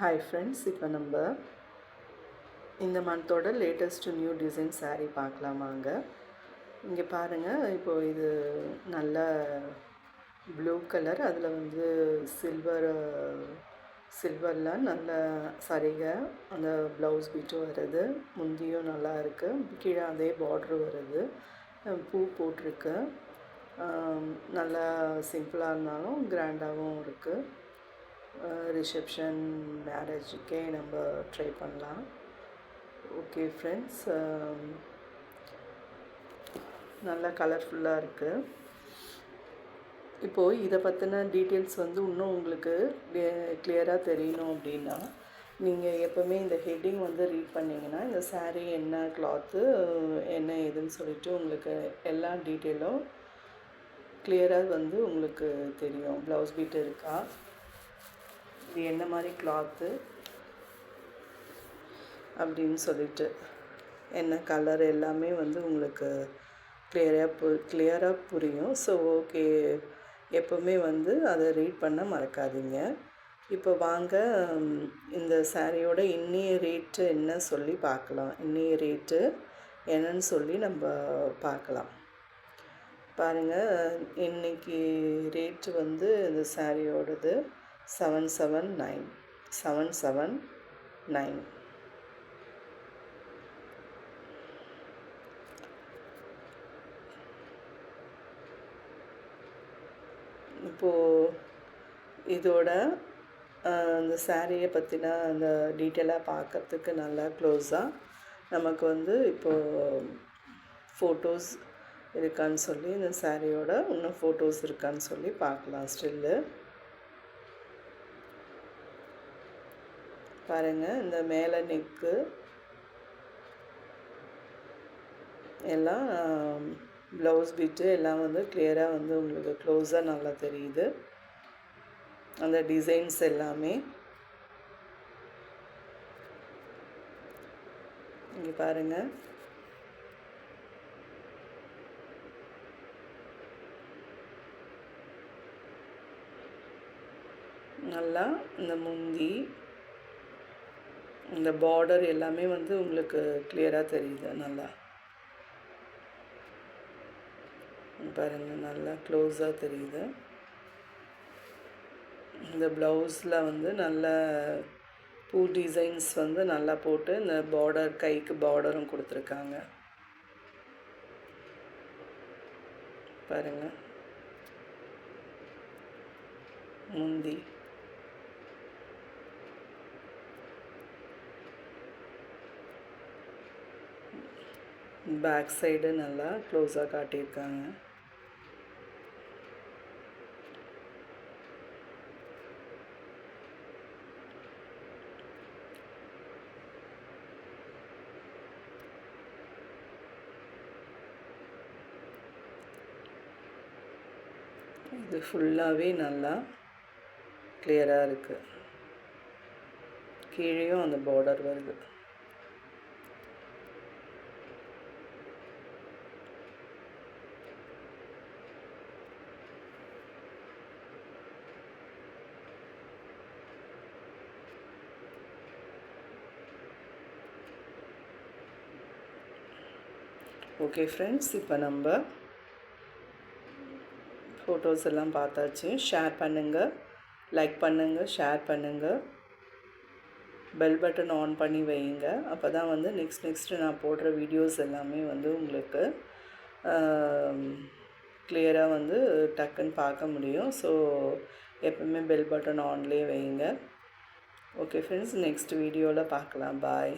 Hi friends, இப்போ நம்ம இந்த மந்தோட லேட்டஸ்ட் நியூ டிசைன் saree பார்க்கலாமாங்க. இங்கே பாருங்கள், இப்போது இது நல்ல ப்ளூ கலர், அதில் வந்து சில்வரில் நல்ல சரிகை, அந்த ப்ளவுஸ் பீட்டும் வருது, முந்தியும் நல்லா இருக்குது, கீழே அதே பார்ட்ரு வருது, பூ போட்டிருக்கு. நல்லா சிம்பிளாக இருந்தாலும் கிராண்டாகவும் இருக்குது. ரிசப்ஷன் மேரேஜுக்கே நம்ம ட்ரை பண்ணலாம். ஓகே ஃப்ரெண்ட்ஸ், நல்லா கலர்ஃபுல்லாக இருக்குது. இப்போது இதை பற்றின டீட்டெயில்ஸ் வந்து இன்னும் உங்களுக்கு கிளியராக தெரியணும் அப்படின்னா, நீங்கள் எப்போவுமே இந்த ஹெட்டிங் வந்து ரீட் பண்ணிங்கன்னா, இந்த saree என்ன கிளாத்து என்ன ஏதுன்னு சொல்லிட்டு உங்களுக்கு எல்லா டீட்டெயிலும் கிளியராக வந்து உங்களுக்கு தெரியும். ப்ளவுஸ் பீட் இருக்கா, இது என்ன மாதிரி கிளாத்து அப்படின்னு சொல்லிட்டு என்ன கலர் எல்லாமே வந்து உங்களுக்கு கிளியராக புரியும். ஸோ ஓகே, எப்போவுமே வந்து அதை ரீட் பண்ண மறக்காதீங்க. இப்போ வாங்க இந்த சாரியோட இன்னைய ரேட்டு என்ன சொல்லி பார்க்கலாம். இன்னைய ரேட்டு என்னன்னு சொல்லி நம்ம பார்க்கலாம். பாருங்கள், இன்றைக்கி ரேட்டு வந்து இந்த சாரியோடது 779. இப்போது இதோட அந்த சாரியை பற்றின அந்த டீட்டெயிலாக பார்க்கறதுக்கு நல்லா க்ளோஸாக நமக்கு வந்து இப்போது ஃபோட்டோஸ் இருக்கான்னு சொல்லி, இந்த சாரியோட இன்னும் ஃபோட்டோஸ் இருக்கான்னு சொல்லி பார்க்கலாம். ஸ்டில்லு பாருங்கள், இந்த மேலே நெக்கு எல்லாம் ப்ளவுஸ் பீட்டு எல்லாம் வந்து கிளியராக வந்து உங்களுக்கு க்ளோஸாக நல்லா தெரியுது. அந்த டிசைன்ஸ் எல்லாமே இங்கே பாருங்கள். நல்லா இந்த முந்தி இந்த பார்டர் எல்லாமே வந்து உங்களுக்கு கிளியராக தெரியுது. நல்லா பாருங்கள், நல்லா க்ளோஸாக தெரியுது. இந்த ப்ளவுஸில் வந்து நல்ல பூ டிசைன்ஸ் வந்து நல்லா போட்டு இந்த பார்டர், கைக்கு பார்டரும் கொடுத்துருக்காங்க. பாருங்கள், முந்தி பேக் சைடு நல்லா க்ளோஸாக காட்டியிருக்காங்க. இது ஃபுல்லாகவே நல்லா கிளியராக இருக்குது. கீழேயும் அந்த பார்டர் வருது. ஓகே ஃப்ரெண்ட்ஸ், இப்போ நம்ம ஃபோட்டோஸ் எல்லாம் பார்த்தாச்சு. ஷேர் பண்ணுங்கள், லைக் பண்ணுங்கள், ஷேர் பண்ணுங்கள், பெல் பட்டன் ஆன் பண்ணி வைங்க. அப்போ தான் வந்து நெக்ஸ்ட்டு நான் போடுற வீடியோஸ் எல்லாமே வந்து உங்களுக்கு கிளியராக வந்து டக்குன்னு பார்க்க முடியும். ஸோ எப்பவுமே பெல் பட்டன் ஆன்லேயே வைங்க. ஓகே ஃப்ரெண்ட்ஸ், நெக்ஸ்ட் வீடியோவில் பார்க்கலாம். பாய்.